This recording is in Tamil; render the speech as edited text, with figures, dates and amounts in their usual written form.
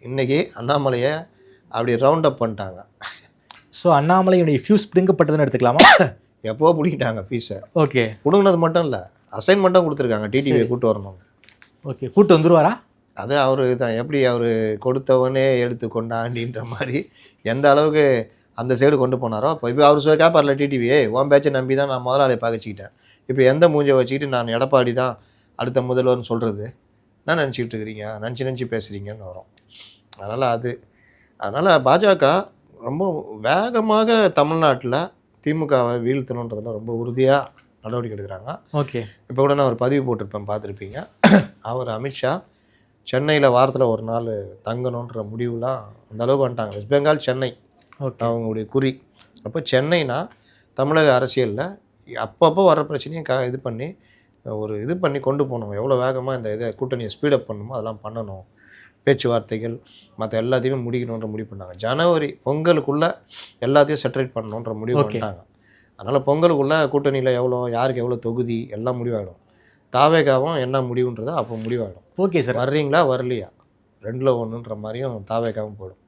இன்றைக்கி அண்ணாமலையை அப்படி ரவுண்ட் அப் பண்ணிட்டாங்க. ஸோ அண்ணாமலையுடைய ஃபியூஸ் பிடுங்கப்பட்டதுன்னு எடுத்துக்கலாமா? எப்போ பிடிக்கிட்டாங்க ஃபீஸை. ஓகே, பிடுங்கினது மட்டும் இல்லை, அசைன்மெண்ட்டும் கொடுத்துருக்காங்க டிடிவியை கூப்பிட்டு வரணும். ஓகே, கூட்டு வந்துருவாரா? அது அவர் தான் எப்படி அவர் கொடுத்தவனே எடுத்து கொண்டாண்டின்ற மாதிரி எந்த அளவுக்கு அந்த சைடு கொண்டு போனாரோ. இப்போ அவர் கேட்பார்ல டிடிவியே, உன் பேச்சை நம்பி தான் நான் முதலாளியை பகச்சிக்கிட்டேன், இப்போ எந்த மூஞ்சை வச்சுக்கிட்டு நான் எடப்பாடி தான் அடுத்த முதல்வர்னு சொல்கிறது என்ன நினச்சிக்கிட்டு இருக்கிறீங்க, நினச்சி பேசுகிறீங்கன்னு வரும். அதனால் பாஜக ரொம்ப வேகமாக தமிழ்நாட்டில் திமுகவை வீழ்த்தணுன்றதில் ரொம்ப உறுதியாக நடவடிக்கை எடுக்கிறாங்க. ஓகே, இப்போ கூட நான் ஒரு பதிவு போட்டிருப்பேன், பார்த்துருப்பீங்க. அவர் அமித்ஷா சென்னையில் வாரத்தில் ஒரு நாள் தங்கணுன்ற முடிவுலாம் அந்த அளவுக்கு வந்துட்டாங்க. வெஸ்ட் பெங்கால் சென்னை அவங்களுடைய குறி. அப்போ சென்னைனா தமிழக அரசியலில் அப்பப்போ வர பிரச்சனையும் இது பண்ணி கொண்டு போகணும். எவ்வளோ வேகமாக இந்த இதை கூட்டணியை ஸ்பீடப் பண்ணணுமோ அதெல்லாம் பண்ணணும். பேச்சுவார்த்தைகள் மற்ற எல்லாத்தையுமே முடிக்கணுன்ற முடிவு பண்ணாங்க. ஜனவரி பொங்கலுக்குள்ளே எல்லாத்தையும் செட்டரேட் பண்ணணுன்ற முடிவு பண்ணிட்டாங்க. அதனால் பொங்கலுக்குள்ளே கூட்டணியில் யாருக்கு எவ்வளோ தொகுதி எல்லாம் முடிவாகிடும். தாவேகாவும் என்ன முடிவுன்றதோ அப்போ முடிவாகிடும். ஓகே சார், வர்றீங்களா வரலையா 2ல் 1ன்ற மாதிரியும் தாவேகாவும் போயிடும்.